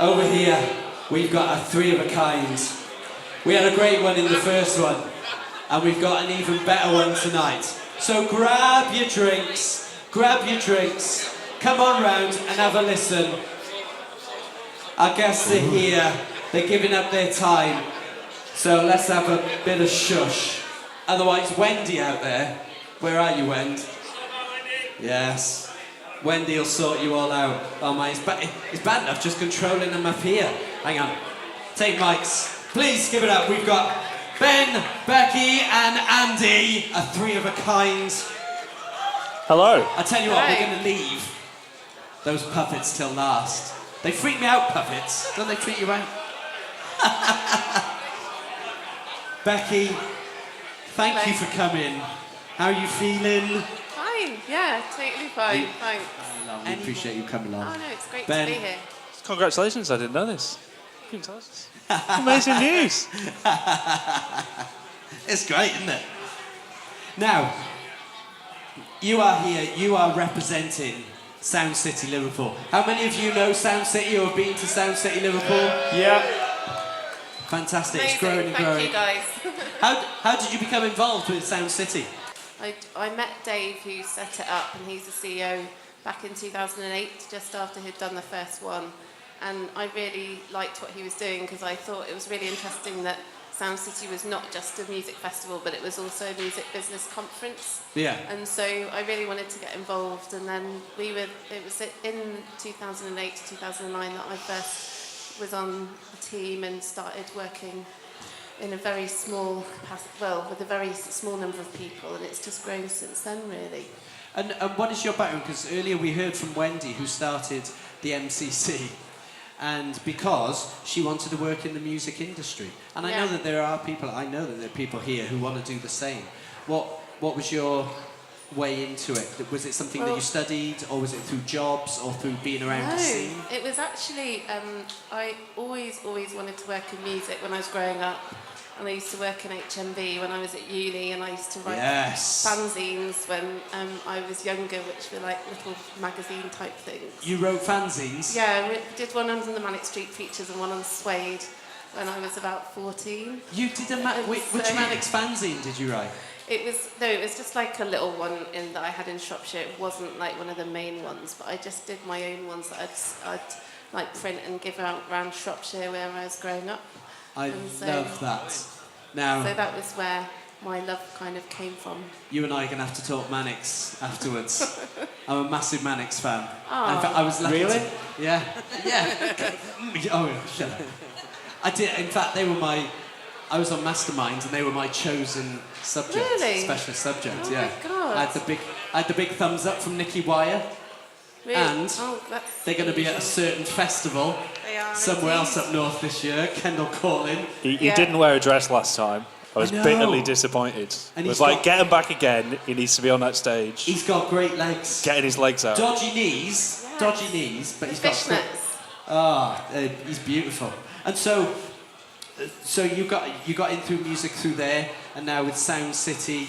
Over here, we've got a three of a kind. We had a great one in the first one, and we've got an even better one tonight. So grab your drinks, come on round and have a listen. Our guests are here, they're giving up their time, so let's have a bit of shush. Otherwise, Wendy out there, where are you, Wendy? Yes. Wendy will sort you all out. Oh my, it's bad enough just controlling them up here. Hang on. Take mics. Please give it up. We've got Ben, Becky and Andy, a three of a kind. Hello. I tell you what, we're going to leave those puppets till last. They freak me out, puppets. Don't they freak you out? Becky, thank you for coming. How are you feeling? Fine, yeah, totally fine, thanks. I appreciate you coming along. Oh no, it's great Ben, to be here. Congratulations, I didn't know this. You didn't tell us this. Amazing news. It's great, isn't it? Now, you are here, you are representing Sound City Liverpool. How many of you know Sound City or have been to Sound City Liverpool? Yeah. Fantastic, Amazing. It's growing and growing. Thank you guys. How did you become involved with Sound City? I met Dave, who set it up, and he's the CEO, back in 2008, just after he'd done the first one. And I really liked what he was doing because I thought it was really interesting that Sound City was not just a music festival, but it was also a music business conference. Yeah. And so I really wanted to get involved, and then it was in 2008 to 2009 that I first was on a team and started working in a very small with a very small number of people, and it's just grown since then, really. And what is your background? Because earlier we heard from Wendy, who started the MCC, and because she wanted to work in the music industry. And I know that there are people here who want to do the same. What was your way into it? Was it something that you studied, or was it through jobs, or through being around the scene? No, it was actually, I always wanted to work in music when I was growing up. And I used to work in HMV when I was at uni, and I used to write fanzines when I was younger, which were like little magazine type things. You wrote fanzines? Yeah, I did one on the Manic Street Preachers and one on Suede when I was about 14. You did which Manic's fanzine did you write? It was just like a little one that I had in Shropshire. It wasn't like one of the main ones, but I just did my own ones that I'd like print and give out around Shropshire where I was growing up. I love that. Now, so that was where my love kind of came from. You and I are going to have to talk Manics afterwards. I'm a massive Manics fan. Oh. In fact, I was lucky. Really? Yeah. Oh, shut up. I did. In fact, I was on Mastermind, and they were my chosen subject. Really? Specialist subject. Oh yeah. My God. I had the big thumbs up from Nicky Wire. Really? And they're going to be at a certain festival somewhere else up north this year, Kendal Calling. He didn't wear a dress last time. I was bitterly disappointed. And it was like, get him back again. He needs to be on that stage. He's got great legs. Getting his legs out. Dodgy knees, but he's got... Fishnets. He's beautiful. And so you got in through music through there, and now with Sound City.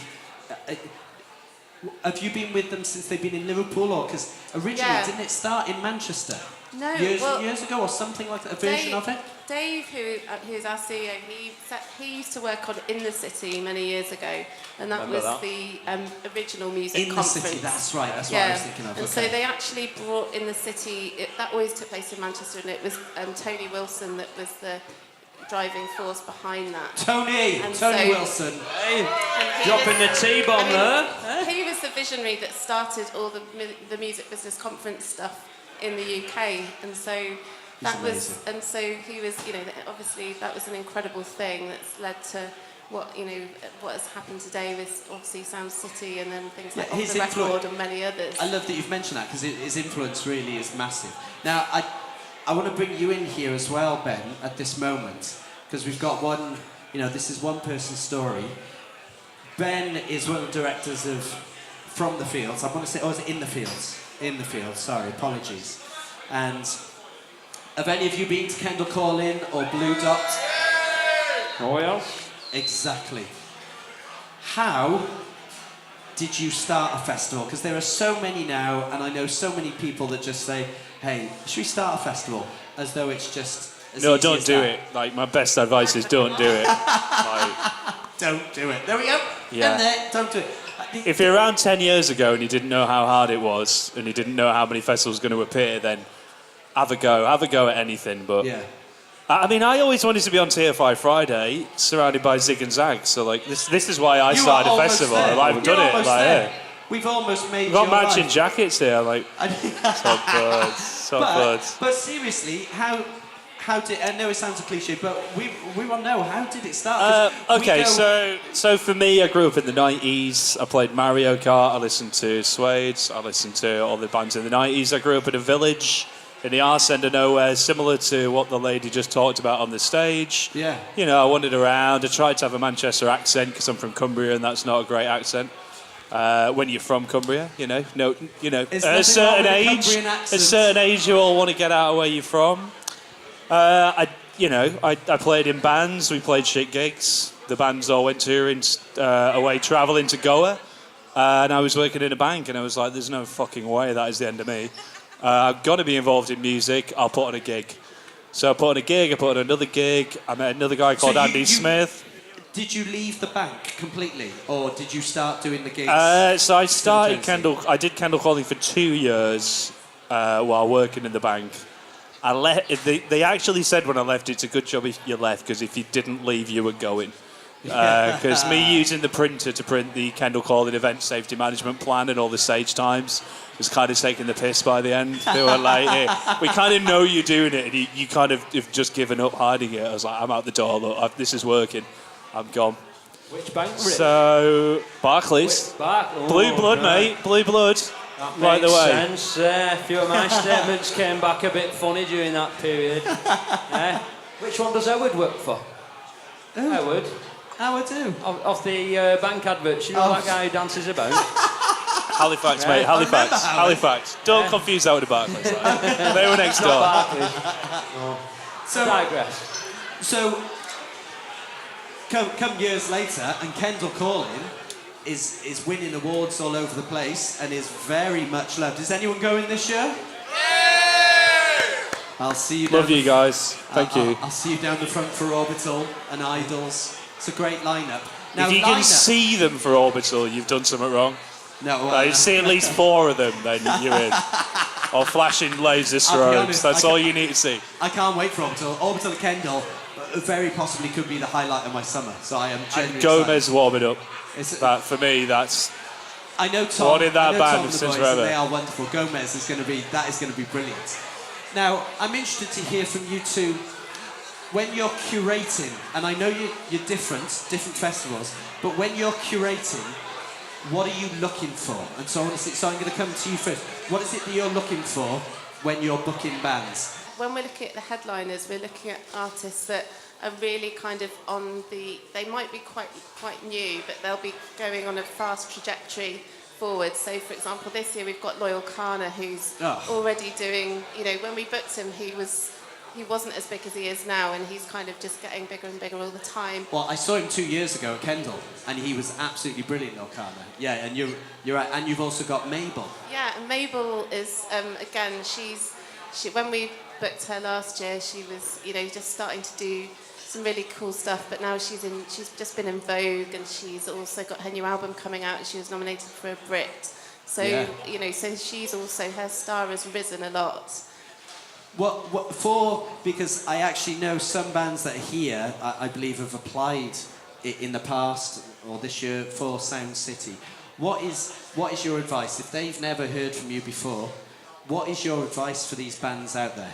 Have you been with them since they've been in Liverpool, or because originally didn't it start in Manchester? No, years ago, or something like that, a version of it. Dave, who's our CEO, he used to work on In the City many years ago, and that was the original music conference. In the City, that's right. That's what I was thinking of. And so they actually brought In the City. That always took place in Manchester, and it was Tony Wilson that was the driving force behind that. Tony Wilson. Hey, dropping the T-bomb there. He was the visionary that started all the music business conference stuff in the UK, and so he was, obviously that was an incredible thing that's led to what has happened today with obviously Sound City, and then things like Off the Record and many others. I love that you've mentioned that, because his influence really is massive. Now, I want to bring you in here as well, Ben, at this moment, because we've got one, this is one person's story. Ben is one of the directors of From the Fields. I want to say, is it In the Fields? In the Fields, sorry, apologies. And have any of you been to Kendal Calling or Blue Dot? Oh, yes. Exactly. How did you start a festival? Because there are so many now, and I know so many people that just say, hey, should we start a festival? As though it's just as No, easy don't as do that. it. Like, my best advice is don't do it. Like, Don't do it. There we go. Yeah. And there, don't do it. if you're around 10 years ago and you didn't know how hard it was and you didn't know how many festivals were going to appear, then have a go. Have a go at anything. But Yeah. I mean, I always wanted to be on TFI Friday, surrounded by zig and zag. So, like, this is why I You started are a almost festival. there. I've You're done it. almost Like, there. yeah. We've almost made We've got your matching life. jackets here. Like, top buds. Top buds. But seriously, how did? I know it sounds a cliche, but we want to know, how did it start? 'Cause we Okay, go- so for me, I grew up in the 90s. I played Mario Kart. I listened to Suede. I listened to all the bands in the 90s. I grew up in a village in the arse end of nowhere, similar to what the lady just talked about on the stage. Yeah. You know, I wandered around. I tried to have a Manchester accent because I'm from Cumbria, and that's not a great accent. When you're from Cumbria, you know, There's at a nothing certain wrong with a age, Cumbrian at a accent. certain age, you all want to get out of where you're from. I played in bands. We played shit gigs. The bands all went touring away, travelling to Goa, and I was working in a bank, and I was like, "There's no fucking way that is the end of me. I've got to be involved in music. I'll put on a gig." So I put on a gig. I put on another gig. I met another guy called Andy Smith. Did you leave the bank completely, or did you start doing the gigs? So I started simultaneously? I did Kendal Calling for 2 years while working in the bank. I left. They actually said when I left, it's a good job if you left, because if you didn't leave, you were going. Because me using the printer to print the Kendal Calling event safety management plan and all the stage times was kind of taking the piss by the end. They were like, hey, we kind of know you're doing it, and you kind of have just given up hiding it. I was like, I'm out the door, look, this is working. I'm gone. Which bank? So, Barclays. Blue blood, mate. Blue blood. That Right makes the way. sense. A few of my statements came back a bit funny during that period. Which one does Howard work for? Who? Howard. Howard who? Of the bank adverts. You know that guy who dances about? Halifax, mate. Halifax. Halifax. Don't confuse that with the Barclays. Like. They were next door. Barclays. So, Digress. so come years later, and Kendal Calling is winning awards all over the place and is very much loved. Is anyone going this year? I'll see you. Love you guys. Thank you. I'll see you down the front for Orbital and Idols. It's a great lineup. Now, If you can see them for Orbital, you've done something wrong. No, well, Like, see at least 4 of them, then you're in. Or flashing laser I'll be strobes. honest, That's I all you need to see. I can't wait for Orbital. Orbital and Kendal very possibly could be the highlight of my summer. So I am genuinely Gomez warming up. excited. That for me, that's. I know Tom. What in that I know band Tom and the since boys, forever. and they are wonderful. Gomez is going to be brilliant. Now, I'm interested to hear from you two. When you're curating, and I know you're different festivals, but when you're curating, what are you looking for? And so I'm going to come to you first. What is it that you're looking for when you're booking bands? When we're looking at the headliners, we're looking at artists that are really kind of on the... They might be quite new, but they'll be going on a fast trajectory forward. So, for example, this year we've got Loyal Kana, who's already doing... You know, when we booked him, he wasn't as big as he is now, and he's kind of just getting bigger and bigger all the time. Well, I saw him 2 years ago at Kendal, and he was absolutely brilliant, Okana. Yeah, and you're right. And you've also got Mabel. Yeah, and Mabel is again. When we booked her last year, she was just starting to do some really cool stuff. But now she's just been in Vogue, and she's also got her new album coming out. And she was nominated for a Brit. So so she's also, her star has risen a lot. What for? Because I actually know some bands that are here, I believe, have applied in the past or this year for Sound City. What is your advice if they've never heard from you before? What is your advice for these bands out there?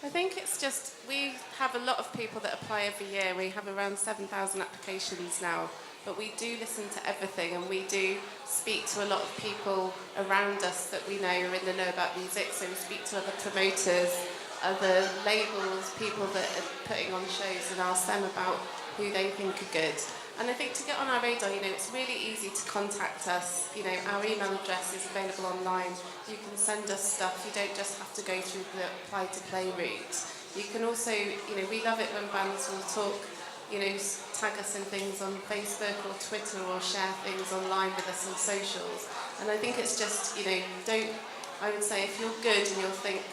I think it's just, we have a lot of people that apply every year. We have around 7,000 applications now, but we do listen to everything, and we do speak to a lot of people around us that we know are in the know about music. So we speak to other promoters, other labels, people that are putting on shows, and ask them about who they think are good. And I think to get on our radar, it's really easy to contact us. Our email address is available online. You can send us stuff. You don't just have to go through the apply to play route. You can also, we love it when bands will talk tag us in things on Facebook or Twitter or share things online with us on socials. And I think it's just, I would say if you're good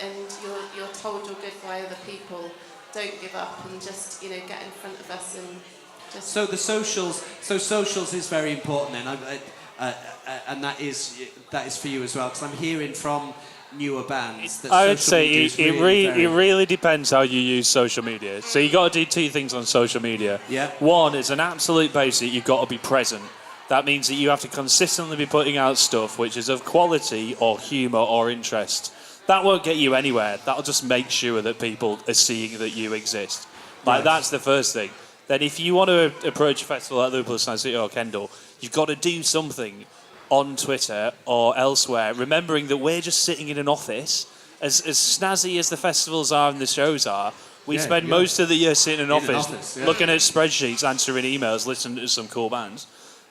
and you're told you're good by other people, don't give up and just, get in front of us and just... So socials is very important then, and that is for you as well, because I'm hearing from newer bands that I would social say media is it really depends how you use social media. So you got to do two things on social media. Yeah. One is an absolute basic, you've got to be present. That means that you have to consistently be putting out stuff which is of quality or humour or interest. That won't get you anywhere. That'll just make sure that people are seeing that you exist. Right. That's the first thing. Then if you want to approach a festival like Liverpool Sound City or Kendal, you've got to do something on Twitter or elsewhere, remembering that we're just sitting in an office. As snazzy as the festivals are and the shows are, we spend most of the year sitting in an office looking at spreadsheets, answering emails, listening to some cool bands.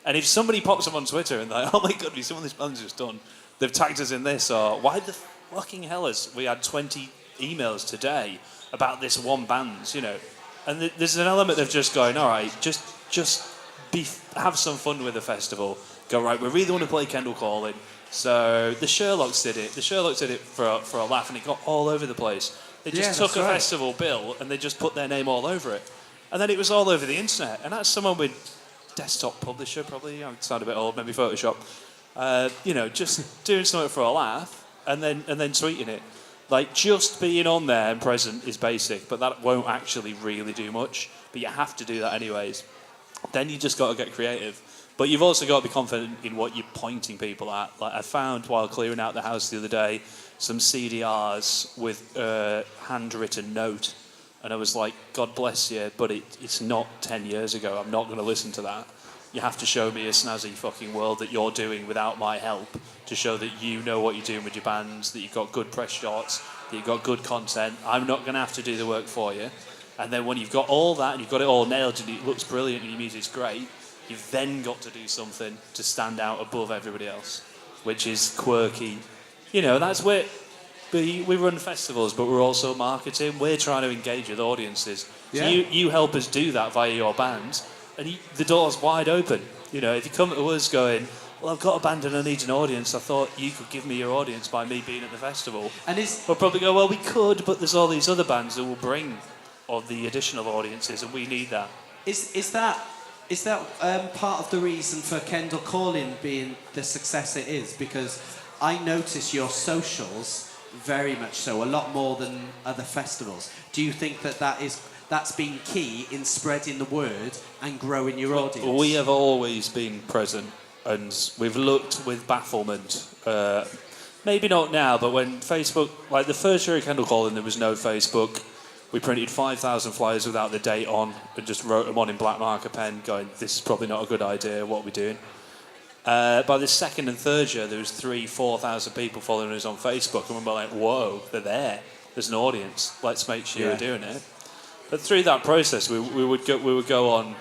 And if somebody pops up on Twitter and like, oh my God, some of this band's just done, they've tagged us in this, or why the fucking hell has we had 20 emails today about this one band, And there's an element of just going, all right, just have some fun with the festival. Go, right, we really want to play Kendal Calling. So the Sherlocks did it. The Sherlocks did it for a laugh, and it got all over the place. They just took a festival bill and they just put their name all over it. And then it was all over the internet. And that's someone with desktop publisher, probably. I sound a bit old, maybe Photoshop. Just doing something for a laugh and then tweeting it. Like, just being on there and present is basic, but that won't actually really do much. But you have to do that anyways. Then you just got to get creative. But you've also got to be confident in what you're pointing people at. Like, I found while clearing out the house the other day some CDRs with a handwritten note. And I was like, God bless you, but it's not 10 years ago. I'm not going to listen to that. You have to show me a snazzy fucking world that you're doing without my help to show that you know what you're doing with your bands, that you've got good press shots, that you've got good content. I'm not going to have to do the work for you. And then when you've got all that and you've got it all nailed and it looks brilliant and your music's great, you've then got to do something to stand out above everybody else, which is quirky. That's where we run festivals, but we're also marketing. We're trying to engage with audiences. So you help us do that via your bands, and the door's wide open. If you come to us going, well, I've got a band and I need an audience, I thought you could give me your audience by me being at the festival. And we'll probably go, well, we could, but there's all these other bands that will bring the additional audiences, and we need that. Is that part of the reason for Kendal Calling being the success it is? Because I notice your socials very much so, a lot more than other festivals. Do you think that's been key in spreading the word and growing your audience? We have always been present, and we've looked with bafflement. Maybe not now, but when Facebook, like the first year of Kendal Calling, there was no Facebook. We printed 5,000 flyers without the date on and just wrote them on in black marker pen going, this is probably not a good idea, what are we doing? By the second and third year, there was 3,000-4,000 people following us on Facebook, and we were like, whoa, they're there. There's an audience. Let's make sure we're doing it. But through that process, we would go on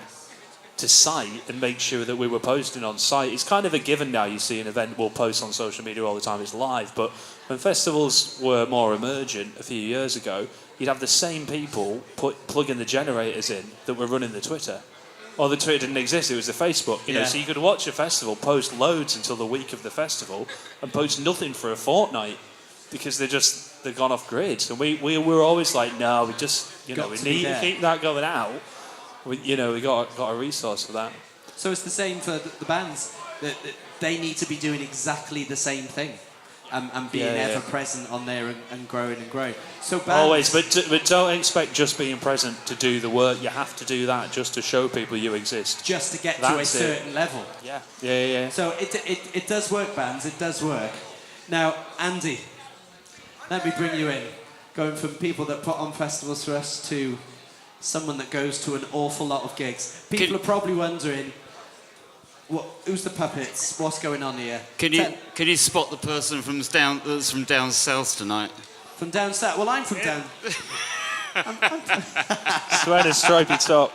to site and make sure that we were posting on site. It's kind of a given now. You see an event, we'll post on social media all the time, it's live. But when festivals were more emergent a few years ago, you'd have the same people plugging the generators in that were running the Twitter. Or the Twitter didn't exist, it was the Facebook. So you could watch a festival, post loads until the week of the festival, and post nothing for a fortnight because they've gone off grid. And we were always like, no, we just, we need to keep that going out. We got a resource for that. So it's the same for the bands. They need to be doing exactly the same thing. And being ever present on there and growing and growing. So bands... Always, but don't expect just being present to do the work. You have to do that just to show people you exist. Just to get to a certain level. Yeah. So it does work, bands. It does work. Now, Andy, let me bring you in. Going from people that put on festivals for us to someone that goes to an awful lot of gigs. People are probably wondering... who's the puppets? What's going on here? Can you spot the person that's from down south tonight? From down south? Well, I'm from down... Sweater, stripy top.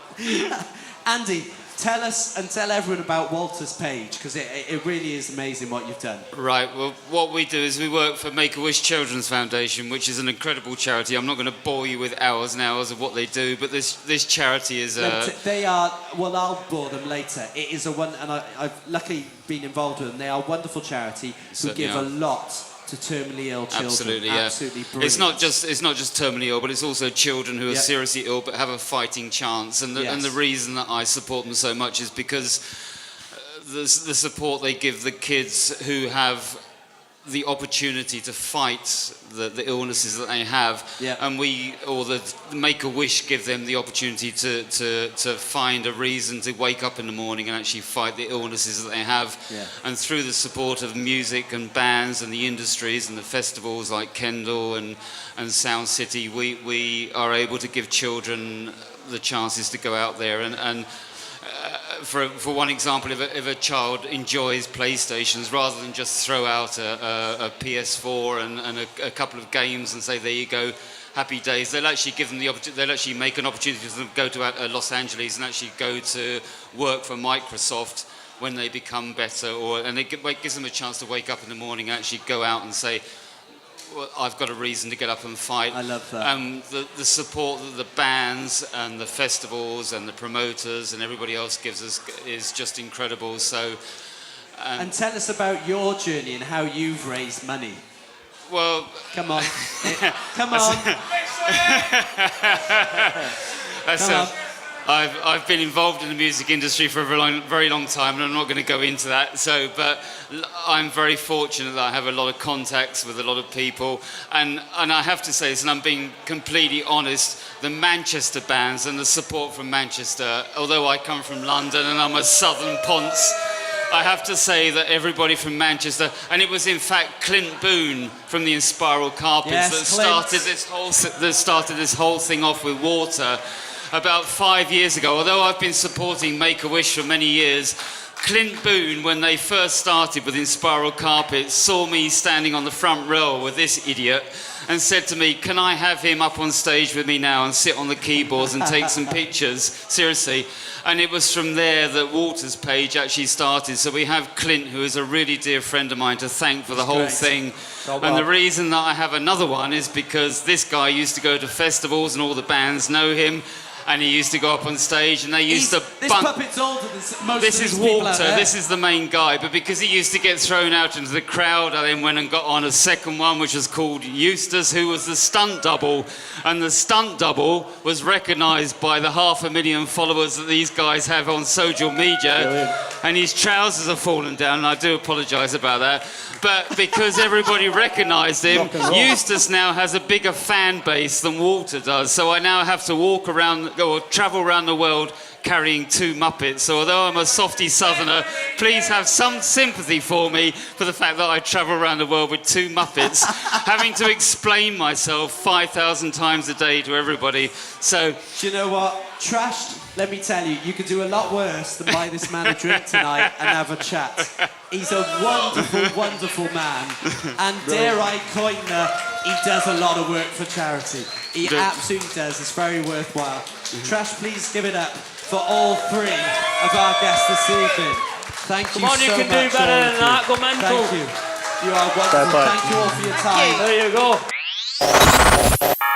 Andy, tell us and tell everyone about Walter's page, because it really is amazing what you've done. Right, well, what we do is we work for Make-A-Wish Children's Foundation, which is an incredible charity. I'm not going to bore you with hours and hours of what they do, but this charity is... They are, well, I'll bore them later. It is a one, and I've luckily been involved with them. They are a wonderful charity who give a lot to terminally ill children. Absolutely, yeah. Absolutely brilliant. It's not just terminally ill, but it's also children who are seriously ill but have a fighting chance. And the reason that I support them so much is because the support they give the kids who have the opportunity to fight the illnesses that they have, and the Make-A-Wish give them the opportunity to find a reason to wake up in the morning and actually fight the illnesses that they have. And through the support of music and bands and the industries and the festivals like Kendal and Sound City, we are able to give children the chances to go out there and for one example, if a child enjoys PlayStations, rather than just throw out a PS4 and a couple of games and say, there you go, happy days, they'll actually give them they'll actually make an opportunity for them to go to Los Angeles and actually go to work for Microsoft when they become better, and it gives them a chance to wake up in the morning and actually go out and say, well, I've got a reason to get up and fight. I love that. The support that the bands and the festivals and the promoters and everybody else gives us is just incredible. So, and tell us about your journey and how you've raised money. Well, come on, come on. Come on. I've been involved in the music industry for a very long time, and I'm not going to go into that. But I'm very fortunate that I have a lot of contacts with a lot of people, and I have to say this, and I'm being completely honest, the Manchester bands and the support from Manchester, although I come from London and I'm a southern ponce, I have to say that everybody from Manchester, and it was in fact Clint Boone from the Inspiral Carpets that started this whole thing off with Water. About 5 years ago, although I've been supporting Make-A-Wish for many years, Clint Boone, when they first started with Inspiral Carpets, saw me standing on the front row with this idiot and said to me, can I have him up on stage with me now and sit on the keyboards and take some pictures? Seriously. And it was from there that Walter's page actually started. So we have Clint, who is a really dear friend of mine, to thank for the whole thing. And the reason that I have another one is because this guy used to go to festivals and all the bands know him. And he used to go up on stage, and they used to. This puppet's older than most This of is these people out Walter. there. This is the main guy. But because he used to get thrown out into the crowd, I then went and got on a second one, which was called Eustace, who was the stunt double. And the stunt double was recognised by the 500,000 followers that these guys have on social media. Brilliant. And his trousers have fallen down, and I do apologise about that. But because everybody recognised him, Eustace now has a bigger fan base than Walter does. So I now have to walk around, or travel around the world carrying two Muppets. So although I'm a softy southerner, please have some sympathy for me for the fact that I travel around the world with two Muppets, having to explain myself 5,000 times a day to everybody. So, do you know what? Trashed, let me tell you, you could do a lot worse than buy this man a drink tonight and have a chat. He's a wonderful, wonderful man. And dare I coin he does a lot of work for charity. He absolutely does. It's very worthwhile. Trash, please give it up for all three of our guests this evening. Thank you so much. Come on, you can do better than that. Go mental. Thank you. You are wonderful. Thank you all for your time. There you go.